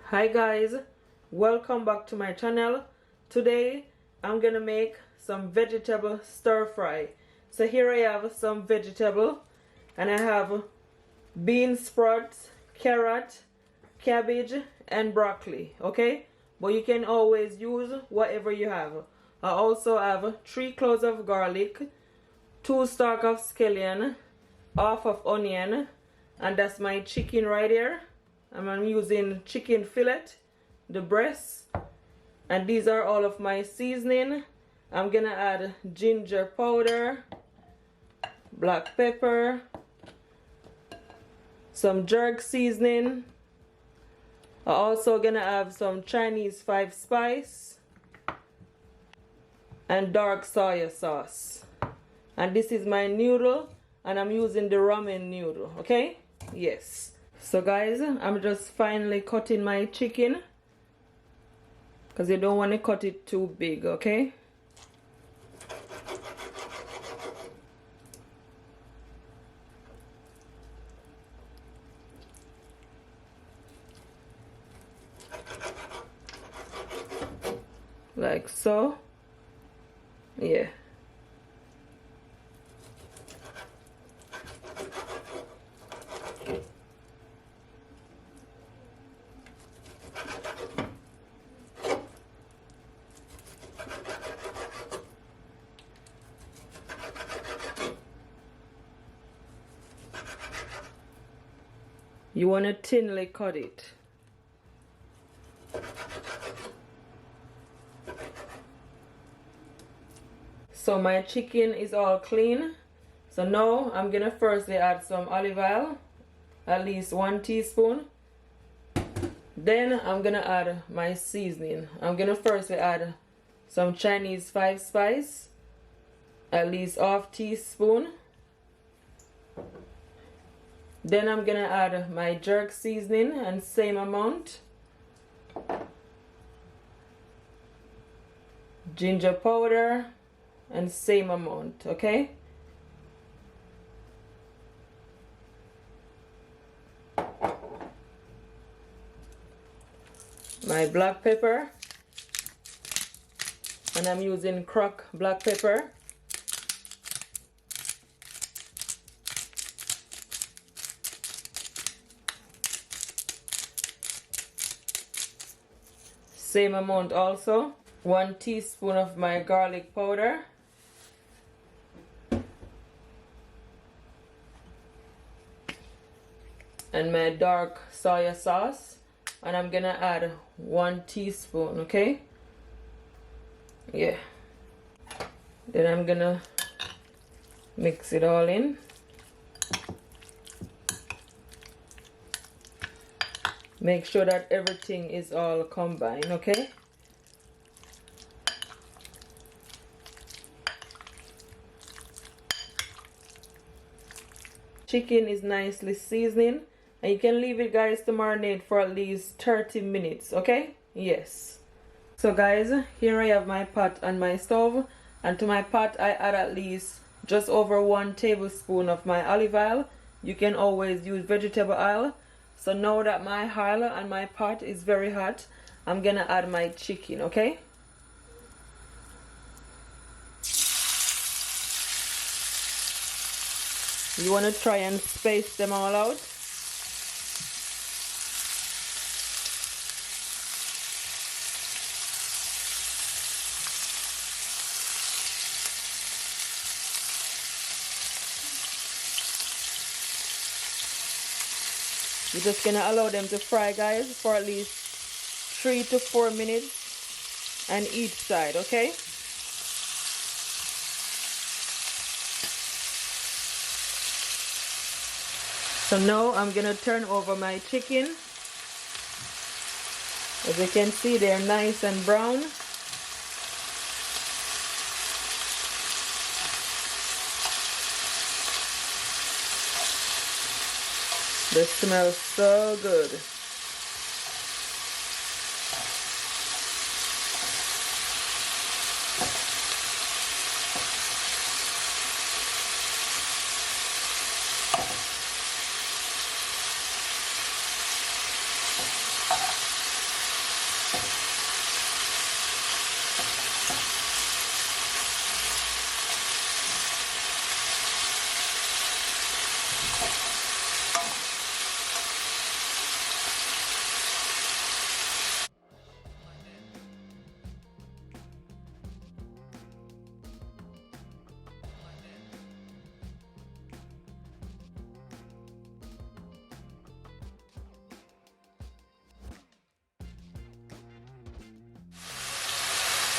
Hi guys, welcome back to my channel. Today I'm gonna make some vegetable stir fry. So here I have some vegetable and I have bean sprouts, carrot, cabbage and broccoli, okay? But you can always use whatever you have. I also have 3 cloves of garlic, 2 stalk of scallion, half of onion, and that's my chicken right here. I'm using chicken fillet, the breast, and these are all of my seasoning. I'm gonna add ginger powder, black pepper, some jerk seasoning. I'm also gonna have some Chinese 5 spice and dark soya sauce. And this is my noodle, and I'm using the ramen noodle, okay? Yes. So guys, I'm just finally cutting my chicken because you don't want to cut it too big, okay? Like so. Yeah. You want to thinly cut it. So my chicken is all clean. So now I'm gonna firstly add some olive oil, at least 1 teaspoon. Then I'm gonna add my seasoning. I'm gonna firstly add some Chinese 5 spice, at least ½ teaspoon. Then I'm gonna add my jerk seasoning and same amount. Ginger powder and same amount, okay? My black pepper, and I'm using cracked black pepper. Same amount also. 1 teaspoon of my garlic powder. And my dark soya sauce. And I'm gonna add 1 teaspoon, okay? Yeah. Then I'm gonna mix it all in. Make sure that everything is all combined, okay? Chicken is nicely seasoning, and you can leave it, guys, to marinate for at least 30 minutes, okay? Yes. So guys, here I have my pot on my stove, and to my pot I add at least just over 1 tablespoon of my olive oil. You can always use vegetable oil. So now that my oil and my pot is very hot, I'm gonna add my chicken, okay? You wanna try and space them all out. You're just gonna allow them to fry, guys, for at least 3 to 4 minutes on each side, okay? So now I'm gonna turn over my chicken. As you can see, they're nice and brown. They smell so good.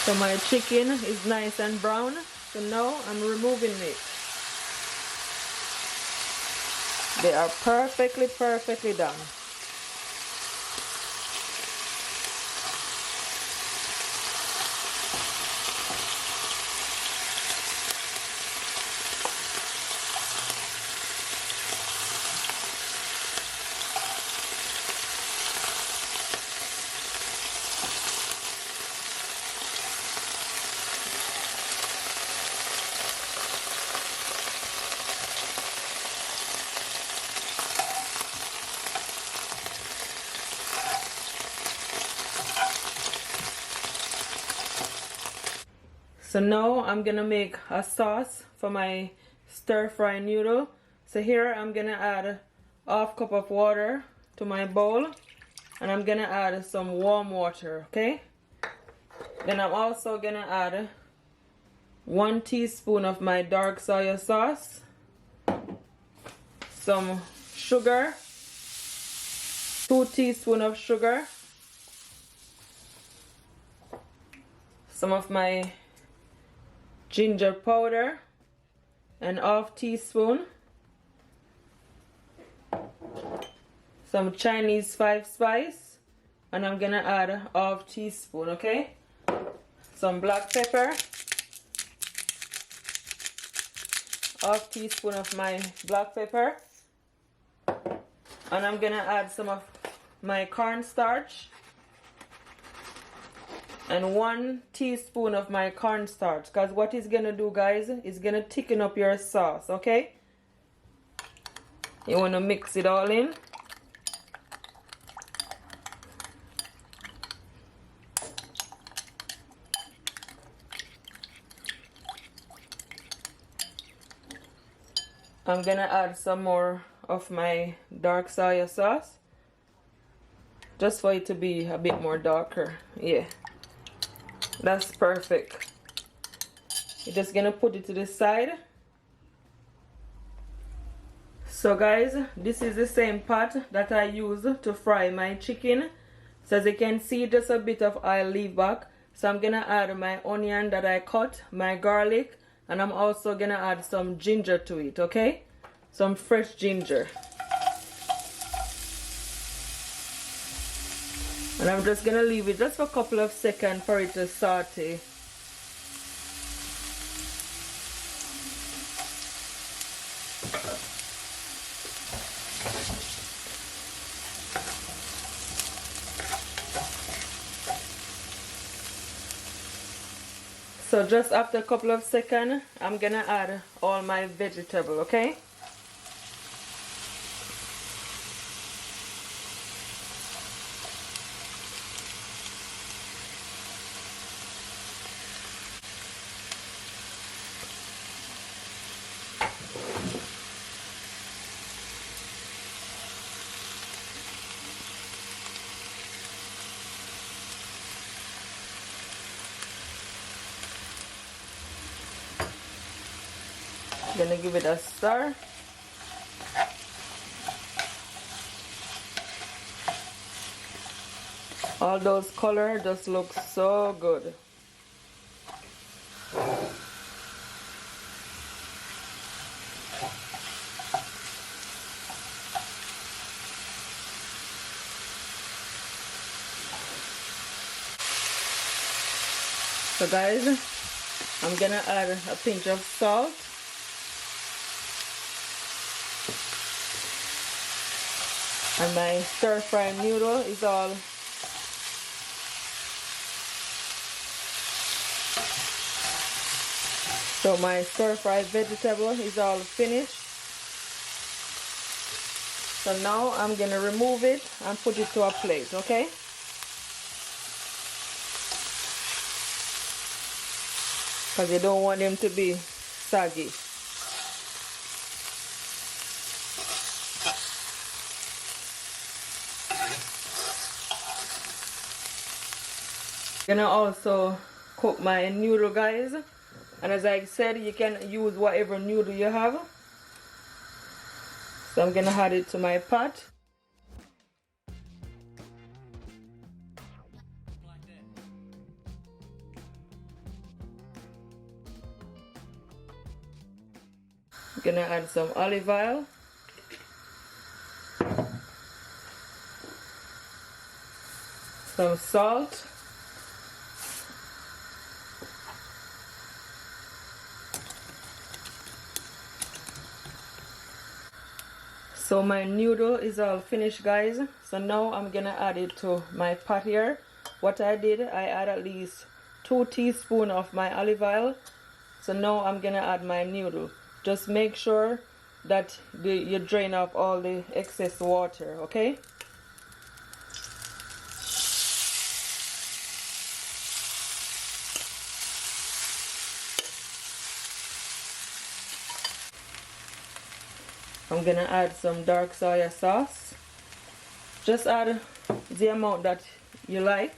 So my chicken is nice and brown. So now I'm removing it. They are perfectly done. So now I'm gonna make a sauce for my stir fry noodle. So here I'm gonna add half cup of water to my bowl, and I'm gonna add some warm water, okay? Then I'm also gonna add 1 teaspoon of my dark soya sauce, some sugar, 2 teaspoons of sugar, some of my ginger powder, and half teaspoon, some Chinese 5 spice, and I'm gonna add half teaspoon, okay? Some black pepper, half teaspoon of my black pepper, and I'm gonna add some of my cornstarch, and 1 teaspoon of my cornstarch, because what it's gonna do, guys, is gonna thicken up your sauce, okay? You want to mix it all in. I'm gonna add some more of my dark soya sauce, just for it to be a bit more darker. Yeah, that's perfect. You're just gonna put it to the side. So guys, this is the same pot that I use to fry my chicken. So as you can see, just a bit of oil leave back. So I'm gonna add my onion that I cut, my garlic, and I'm also gonna add some ginger to it, okay? Some fresh ginger. And I'm just gonna leave it just for a couple of seconds for it to saute. So just after a couple of seconds, I'm gonna add all my vegetable, okay? Gonna give it a stir. All those colors just look so good. So guys, I'm gonna add a pinch of salt. And my stir fry noodle is all so my stir fry vegetable is all finished. So now I'm gonna remove it and put it to a plate, okay? Because you don't want them to be soggy. Gonna also cook my noodle, guys, and as I said, you can use whatever noodle you have. So I'm gonna add it to my pot. Gonna add some olive oil. Some salt. So my noodle is all finished, guys. So now I'm gonna add it to my pot here. What I did, I add at least 2 teaspoons of my olive oil. So now I'm gonna add my noodle. Just make sure that you drain off all the excess water, okay? I'm gonna add some dark soya sauce. Just add the amount that you like.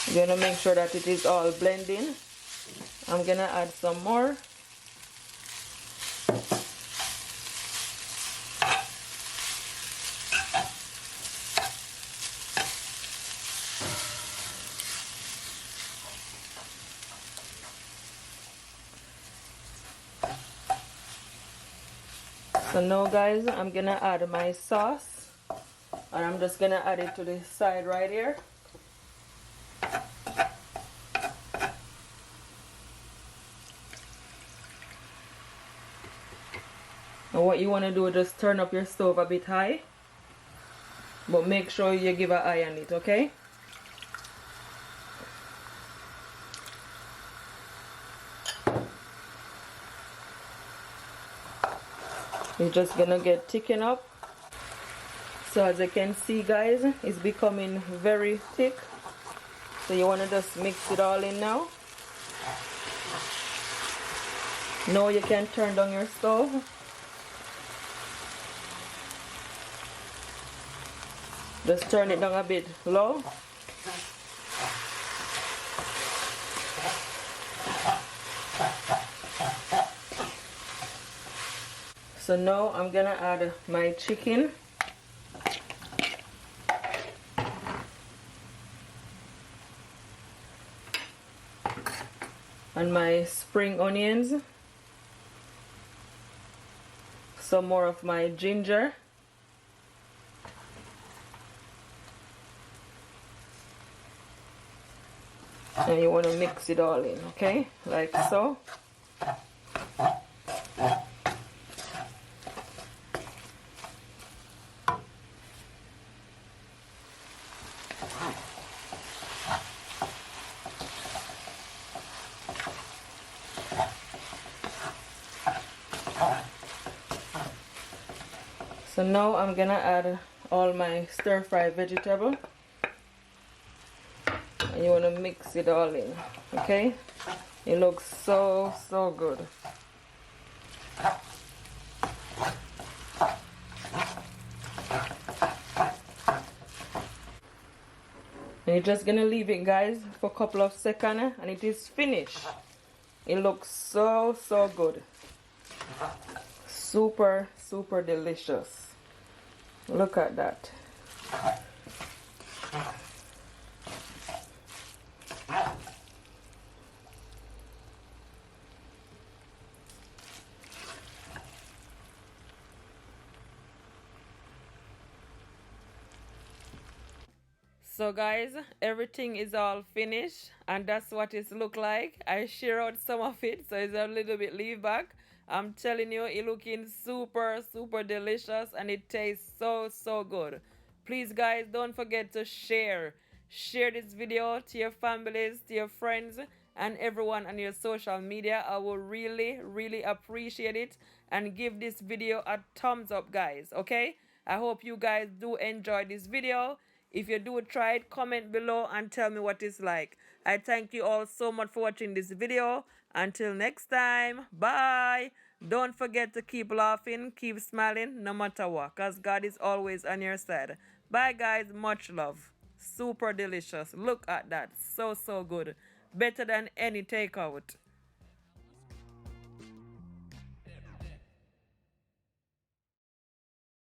I'm gonna make sure that it is all blending. I'm gonna add some more. So now, guys, I'm gonna add my sauce, and I'm just gonna add it to the side right here. And what you want to do is just turn up your stove a bit high, but make sure you give an eye on it, okay? It's just gonna get thicken up. So as you can see, guys, it's becoming very thick. So you want to just mix it all in now. Now you can turn down your stove. Just turn it down a bit low. So now I'm gonna add my chicken. And my spring onions. Some more of my ginger. And you want to mix it all in, okay? Like so. So now I'm gonna add all my stir-fry vegetable. And you wanna mix it all in, okay? It looks so good. And you're just gonna leave it, guys, for a couple of seconds, and it is finished. It looks so good. Super delicious. Look at that. So guys, everything is all finished, and that's what it look like. I share out some of it, so it's a little bit leave back. I'm telling you, it looking super delicious, and it tastes so good. Please guys, don't forget to share this video to your families, to your friends, and everyone on your social media. I will really appreciate it, and give this video a thumbs up, guys. Okay, I hope you guys do enjoy this video. If you do try it, comment below and tell me what it's like. I thank you all so much for watching this video. Until next time, bye. Don't forget to keep laughing, keep smiling, no matter what, because God is always on your side. Bye, guys. Much love. Super delicious. Look at that. So good. Better than any takeout.